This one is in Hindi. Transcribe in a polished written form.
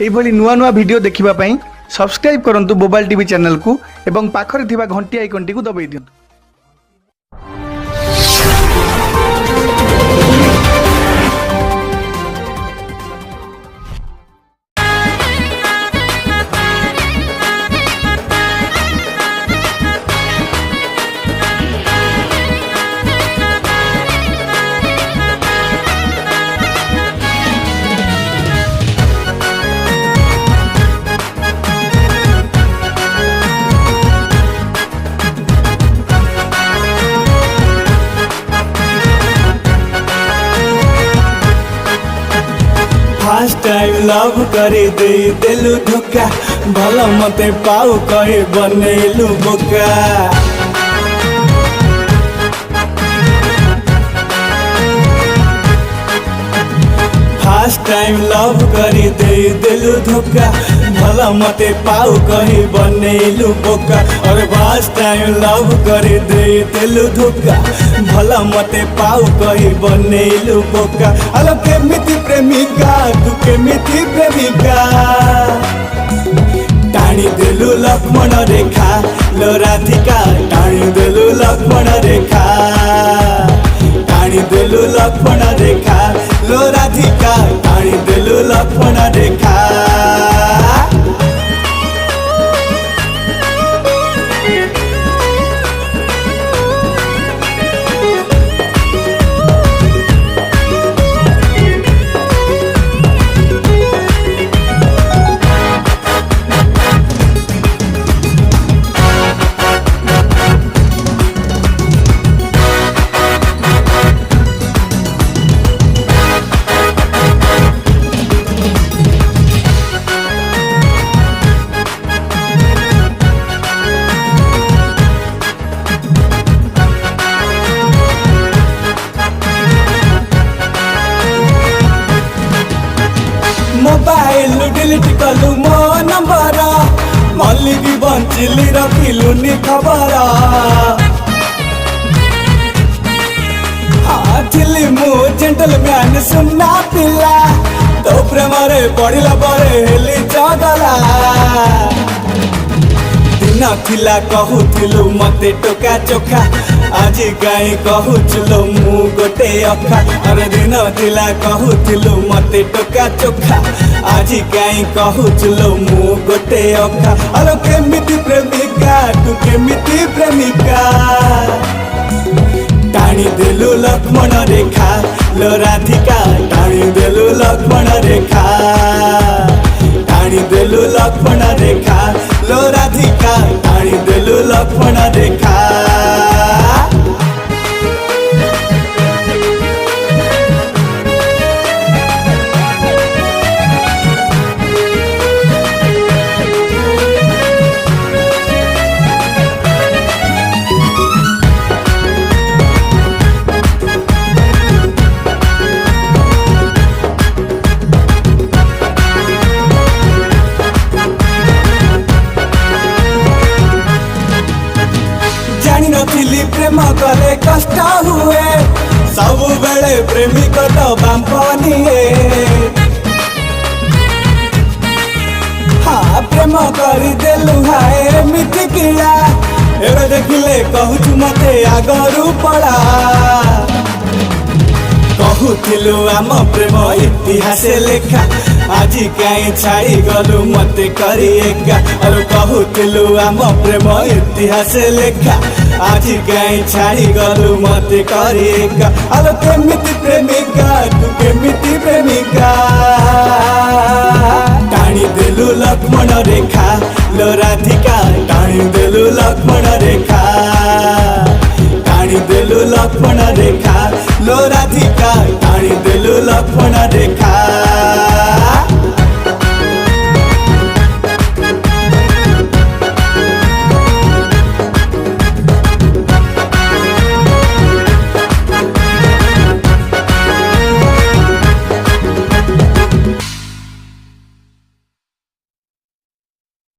एभली नुआ नुआ वीडियो देखिबा पई सब्सक्राइब करंतु मोबाइल टीवी चैनल को एवं पाखरे थिबा घंटी आइकन टी को दबाई दियंतु। फर्स्ट टाइम लव करे दे दिलु धोखा भल मते पाऊ कहे बनेलु बोका। फर्स्ट टाइम लव करे दे दिलु धोखा भल मते पाऊ कहे बनेलु बोका। और फर्स्ट टाइम लव करे दे दिलु धोखा भल मते पाऊ कहे बनेलु बोका। अलो केमिति प्रेमिका तू केमिति प्रेमिका टाणी देलु लक्ष्मण रेखा लो राधिका टाणी देलु लक्ष्मण रेखा टाणी देलु लक्ष्मण रेखा लो राधिका टाणी देलु लक्ष्मण रेखा। मोबाइल डिलीट कलु मो नंबर मल्लिकी बंचिली रखिलु नि खबर। थिली मु जेंटलमैन सुन्ना पिला तो प्रेम रे पड़िला परे हेली चगला। दिन थिला कहूथिलु मते टोका चोखा आज गाई कहूचुलो मु गोटे अखा। अरे दिन थिला कहूथिलु मते टोका चोखा आज गाई कहूचुलो मु गोटे अखा। अरे केमिति प्रेमिका तू केमिति प्रेमिका टाणी देलु लक्ष्मण रेखा लो राधिका टाणी देलु लक्ष्मण रेखा टाणी देलु लक्ष्मण रेखा लो राधिका टाणी देलु लक्ष्मण रेखा। नथिली प्रेम कले कष्ट हुए सब बेले प्रेमिक तो बांपनिए। हाँ प्रेम करी देलु हाय मिठी किला एबे देखिले कहूछु मते आगरू पड़ा। कहूथिलु आम प्रेम इतिहास लेखा आज कहीं छाड़ी गलु मते करी एका। और कहूथिलु आम प्रेम इतिहास लेखा आज कहीं छाड़ी गलु मते करी एका। अलो केमिति प्रेमिका तू केमिति प्रेमिका टाणी देलु लक्ष्मण रेखा लो राधिका टाणी देलु लक्ष्मण रेखा टाणी देलु लक्ष्मण रेखा लो राधिका टाणी देलु लक्ष्मण रेखा।